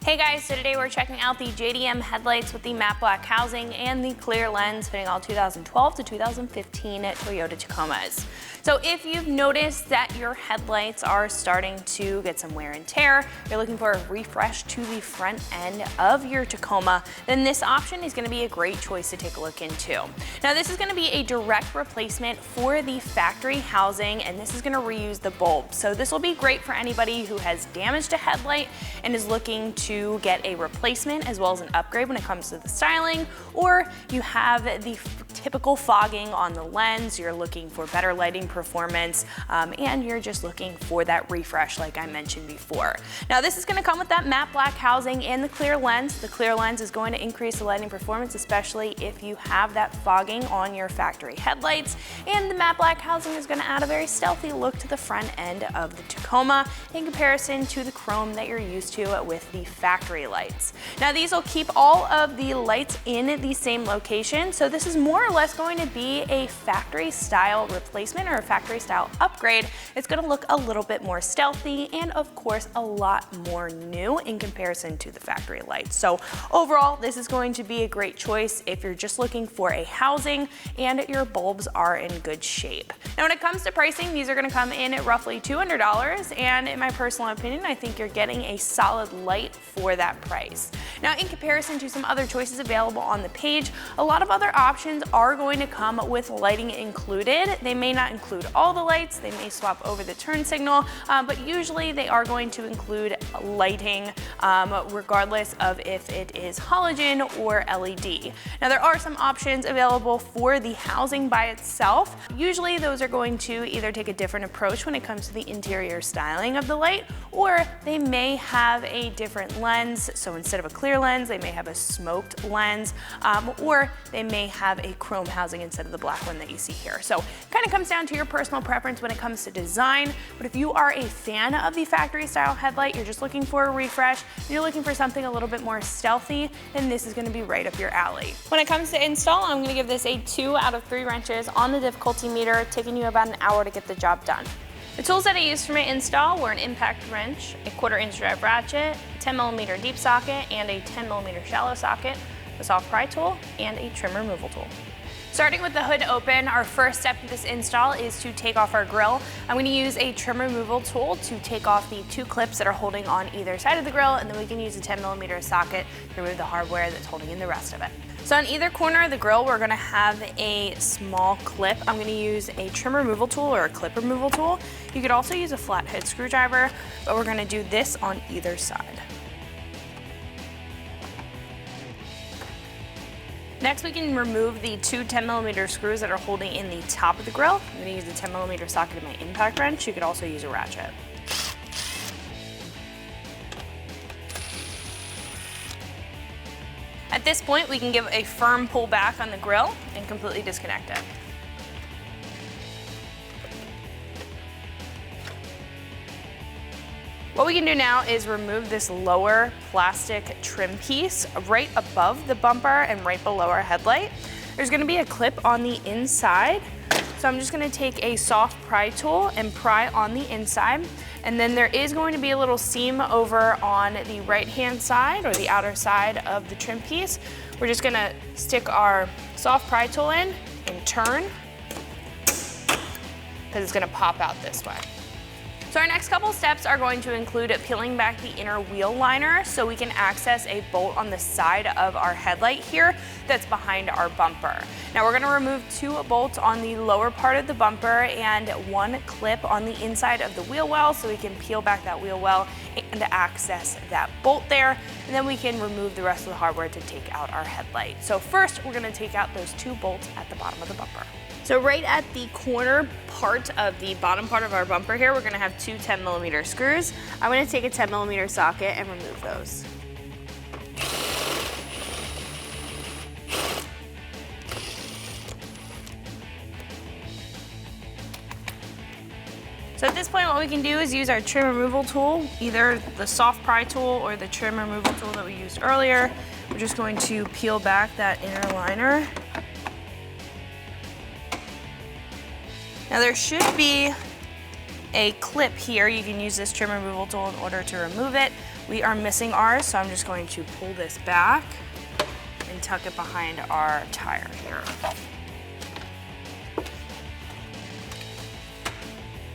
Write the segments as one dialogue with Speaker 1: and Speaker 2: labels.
Speaker 1: Hey guys, so today we're checking out the JDM headlights with the matte black housing and the clear lens fitting all 2012 to 2015 Toyota Tacomas. So if you've noticed that your headlights are starting to get some wear and tear, you're looking for a refresh to the front end of your Tacoma, then this option is going to be a great choice to take a look into. Now this is going to be a direct replacement for the factory housing, and this is going to reuse the bulb. So this will be great for anybody who has damaged a headlight and is looking to get a replacement as well as an upgrade when it comes to the styling, or you have the typical fogging on the lens, you're looking for better lighting performance, and you're just looking for that refresh like I mentioned before. Now this is going to come with that matte black housing and the clear lens. The clear lens is going to increase the lighting performance, especially if you have that fogging on your factory headlights, and the matte black housing is going to add a very stealthy look to the front end of the Tacoma in comparison to the chrome that you're used to with the factory lights. Now these will keep all of the lights in the same location, so this is more or less going to be a factory style replacement or a factory style upgrade. It's going to look a little bit more stealthy and of course a lot more new in comparison to the factory lights. So overall this is going to be a great choice if you're just looking for a housing and your bulbs are in good shape. Now when it comes to pricing, these are going to come in at roughly $200, and in my personal opinion I think you're getting a solid light for that price. Now in comparison to some other choices available on the page, a lot of other options are going to come with lighting included. They may not include all the lights, they may swap over the turn signal, but usually they are going to include lighting regardless of if it is halogen or LED. Now there are some options available for the housing by itself. Usually those are going to either take a different approach when it comes to the interior styling of the light, or they may have a different lens. So instead of a clear lens, they may have a smoked lens, or they may have a chrome housing instead of the black one that you see here. So it kind of comes down to your personal preference when it comes to design, but if you are a fan of the factory style headlight, you're just looking for a refresh, and you're looking for something a little bit more stealthy, then this is going to be right up your alley. When it comes to install, I'm going to give this a 2 out of 3 wrenches on the difficulty meter, taking you about an hour to get the job done. The tools that I used for my install were an impact wrench, a 1/4-inch drive ratchet, 10mm deep socket, and a 10mm shallow socket, a soft pry tool, and a trim removal tool. Starting with the hood open, our first step in this install is to take off our grill. I'm going to use a trim removal tool to take off the 2 clips that are holding on either side of the grill, and then we can use a 10mm socket to remove the hardware that's holding in the rest of it. So on either corner of the grill, we're going to have a small clip. I'm going to use a trim removal tool or a clip removal tool. You could also use a flathead screwdriver, but we're going to do this on either side. Next, we can remove the 2 10mm screws that are holding in the top of the grill. I'm going to use the 10mm socket of my impact wrench. You could also use a ratchet. At this point, we can give a firm pull back on the grill and completely disconnect it. What we can do now is remove this lower plastic trim piece right above the bumper and right below our headlight. There's going to be a clip on the inside, so I'm just going to take a soft pry tool and pry on the inside, and then there is going to be a little seam over on the right-hand side or the outer side of the trim piece. We're just going to stick our soft pry tool in and turn, because it's going to pop out this way. So our next couple steps are going to include peeling back the inner wheel liner so we can access a bolt on the side of our headlight here that's behind our bumper. Now we're going to remove 2 bolts on the lower part of the bumper and 1 clip on the inside of the wheel well, so we can peel back that wheel well and access that bolt there, and then we can remove the rest of the hardware to take out our headlight. So first we're going to take out those 2 bolts at the bottom of the bumper. So right at the corner part of the bottom part of our bumper here, we're going to have 2 10mm screws. I'm going to take a 10mm socket and remove those. So at this point, what we can do is use our trim removal tool, either the soft pry tool or the trim removal tool that we used earlier. We're just going to peel back that inner liner. Now there should be a clip here. You can use this trim removal tool in order to remove it. We are missing ours, so I'm just going to pull this back and tuck it behind our tire here.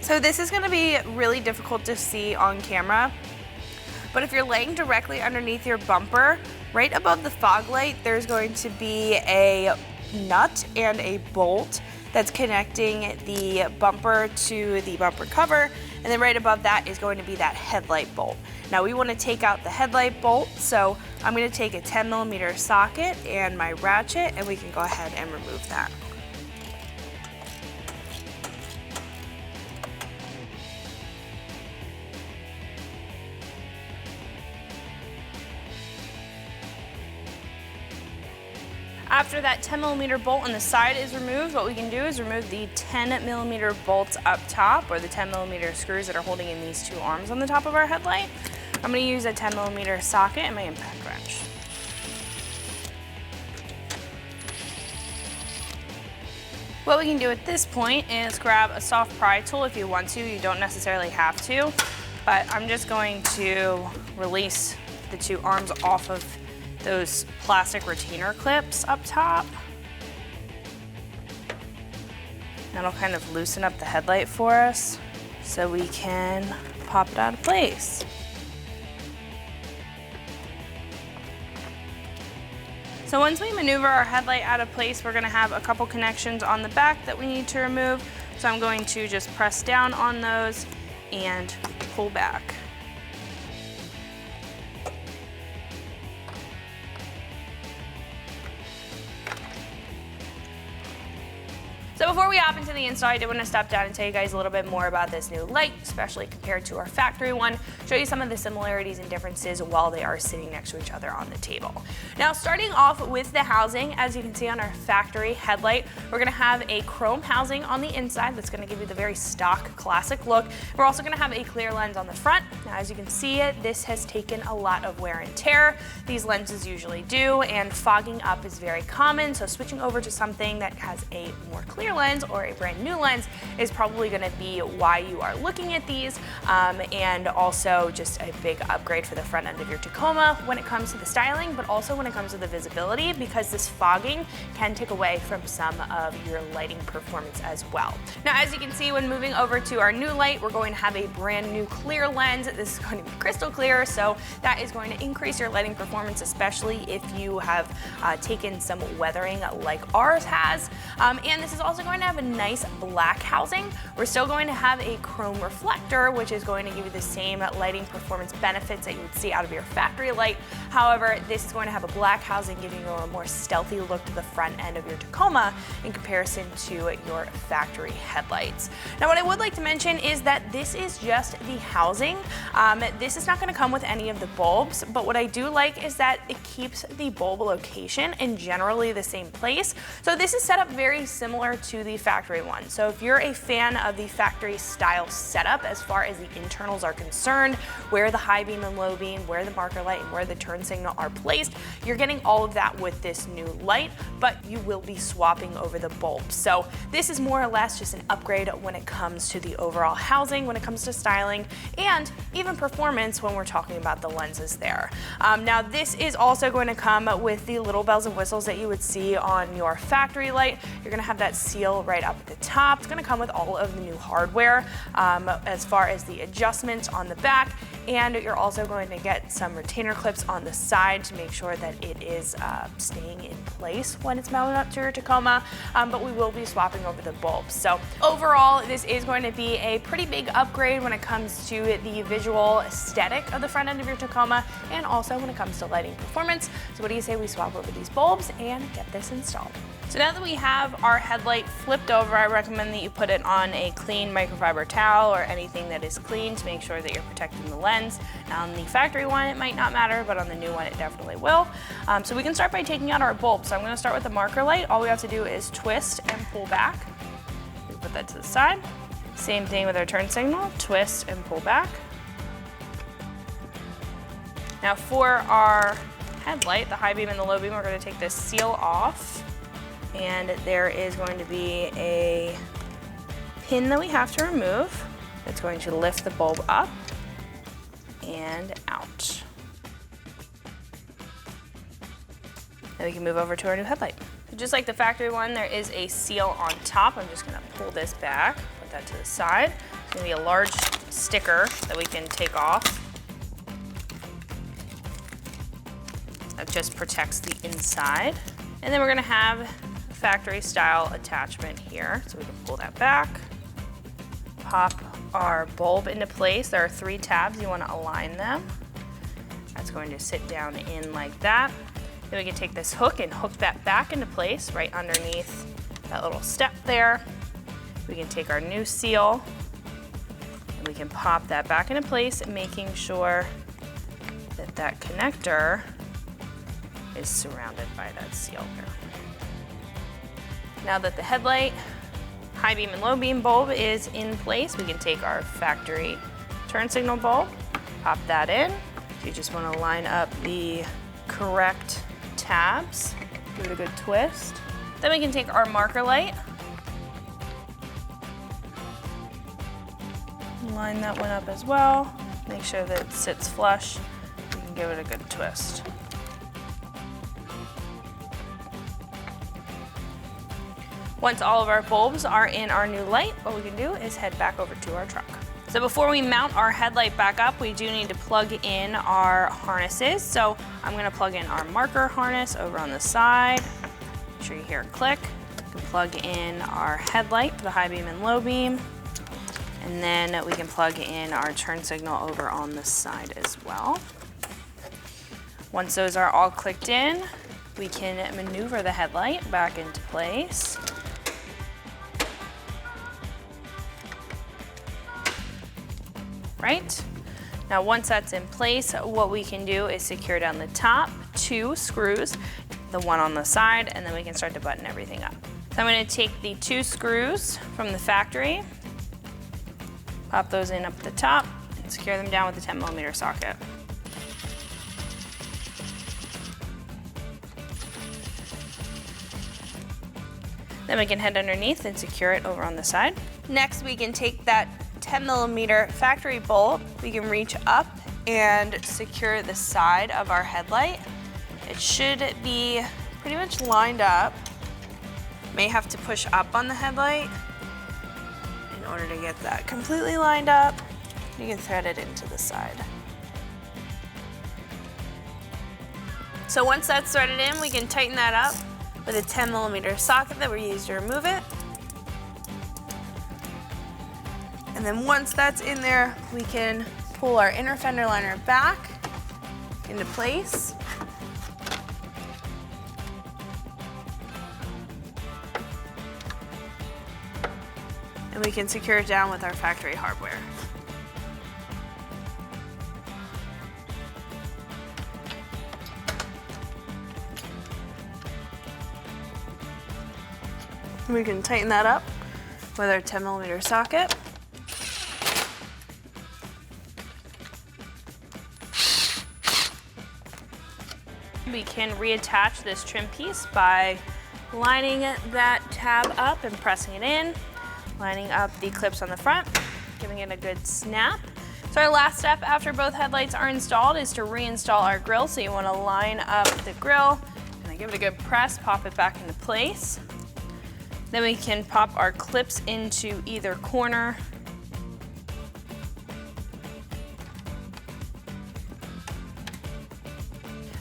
Speaker 1: So this is going to be really difficult to see on camera, but if you're laying directly underneath your bumper, right above the fog light, there's going to be a nut and a bolt that's connecting the bumper to the bumper cover, and then right above that is going to be that headlight bolt. Now we want to take out the headlight bolt, so I'm going to take a 10mm socket and my ratchet, and we can go ahead and remove that. After that 10mm bolt on the side is removed, what we can do is remove the 10mm bolts up top, or the 10mm screws that are holding in these two arms on the top of our headlight. I'm going to use a 10mm socket and my impact wrench. What we can do at this point is grab a soft pry tool if you want to. You don't necessarily have to, but I'm just going to release the two arms off of those plastic retainer clips up top. That'll kind of loosen up the headlight for us so we can pop it out of place. So once we maneuver our headlight out of place, we're going to have a couple connections on the back that we need to remove. So I'm going to just press down on those and pull back. So before we hop into the install, I did want to step down and tell you guys a little bit more about this new light, especially compared to our factory one, show you some of the similarities and differences while they are sitting next to each other on the table. Now, starting off with the housing, as you can see on our factory headlight, we're going to have a chrome housing on the inside that's going to give you the very stock classic look. We're also going to have a clear lens on the front. Now, as you can see, this has taken a lot of wear and tear. These lenses usually do, and fogging up is very common, so switching over to something that has a more clear lens or a brand new lens is probably going to be why you are looking at these, and also just a big upgrade for the front end of your Tacoma when it comes to the styling, but also when it comes to the visibility, because this fogging can take away from some of your lighting performance as well. Now, as you can see, when moving over to our new light, we're going to have a brand new clear lens. This is going to be crystal clear, so that is going to increase your lighting performance, especially if you have taken some weathering like ours has. And this is also going to have a nice black housing. We're still going to have a chrome reflector, which is going to give you the same lighting performance benefits that you would see out of your factory light. However, this is going to have a black housing, giving you a more stealthy look to the front end of your Tacoma in comparison to your factory headlights. Now, what I would like to mention is that this is just the housing. This is not going to come with any of the bulbs, but what I do like is that it keeps the bulb location in generally the same place. So this is set up very similar to the factory one. So if you're a fan of the factory style setup as far as the internals are concerned, where the high beam and low beam, where the marker light and where the turn signal are placed, you're getting all of that with this new light, but you will be swapping over the bulbs. So this is more or less just an upgrade when it comes to the overall housing, when it comes to styling, and even performance when we're talking about the lenses there. Now, this is also going to come with the little bells and whistles that you would see on your factory light. You're going to have that seal right up at the top. It's going to come with all of the new hardware as far as the adjustments on the back, and you're also going to get some retainer clips on the side to make sure that it is staying in place when it's mounted up to your Tacoma, but we will be swapping over the bulbs. So overall, this is going to be a pretty big upgrade when it comes to the visual aesthetic of the front end of your Tacoma, and also when it comes to lighting performance. So what do you say we swap over these bulbs and get this installed? So now that we have our headlight flipped over, I recommend that you put it on a clean microfiber towel or anything that is clean to make sure that you're protecting the lens. Now, on the factory one, it might not matter, but on the new one, it definitely will. So we can start by taking out our bulb. So I'm going to start with the marker light. All we have to do is twist and pull back. We put that to the side. Same thing with our turn signal, twist and pull back. Now for our headlight, the high beam and the low beam, we're going to take this seal off. And there is going to be a pin that we have to remove that's It's going to lift the bulb up and out. Then we can move over to our new headlight. So just like the factory one, there is a seal on top. I'm just gonna pull this back, put that to the side. It's gonna be a large sticker that we can take off. That just protects the inside. And then we're gonna have a factory style attachment here. So we can pull that back, pop our bulb into place. There are 3 tabs, you wanna align them. That's going to sit down in like that. Then we can take this hook and hook that back into place right underneath that little step there. We can take our new seal and we can pop that back into place, making sure that that connector is surrounded by that seal here. Now that the headlight, high beam and low beam bulb is in place, we can take our factory turn signal bulb, pop that in. So you just want to line up the correct tabs, give it a good twist. Then we can take our marker light, line that one up as well, make sure that it sits flush. We can give it a good twist. Once all of our bulbs are in our new light, what we can do is head back over to our truck. So before we mount our headlight back up, we do need to plug in our harnesses. So I'm gonna plug in our marker harness over on the side. Make sure you hear it click. We can plug in our headlight for the high beam and low beam. And then we can plug in our turn signal over on the side as well. Once those are all clicked in, we can maneuver the headlight back into place. Right? Now once that's in place, what we can do is secure down the top 2 screws, the one on the side, and then we can start to button everything up. So I'm going to take the 2 screws from the factory, pop those in up at the top, and secure them down with a 10mm socket. Then we can head underneath and secure it over on the side. Next, we can take that 10mm factory bolt, we can reach up and secure the side of our headlight. It should be pretty much lined up. May have to push up on the headlight in order to get that completely lined up. You can thread it into the side. So once that's threaded in, we can tighten that up with a 10mm socket that we use to remove it. And then once that's in there, we can pull our inner fender liner back into place. And we can secure it down with our factory hardware. And we can tighten that up with our 10mm socket. We can reattach this trim piece by lining that tab up and pressing it in, lining up the clips on the front, giving it a good snap. So our last step after both headlights are installed is to reinstall our grill. So you want to line up the grill and give it a good press, pop it back into place. Then we can pop our clips into either corner.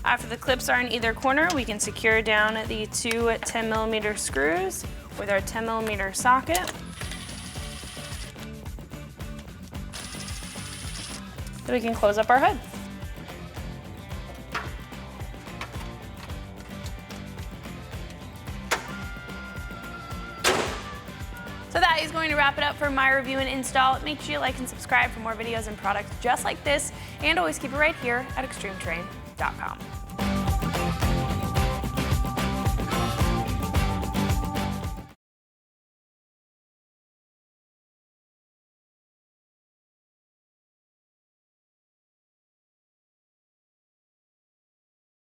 Speaker 1: After the clips are in either corner, we can secure down the 2 10mm screws with our 10mm socket. Then we can close up our hood. So that is going to wrap it up for my review and install. Make sure you like and subscribe for more videos and products just like this, and always keep it right here at ExtremeTerrain.com.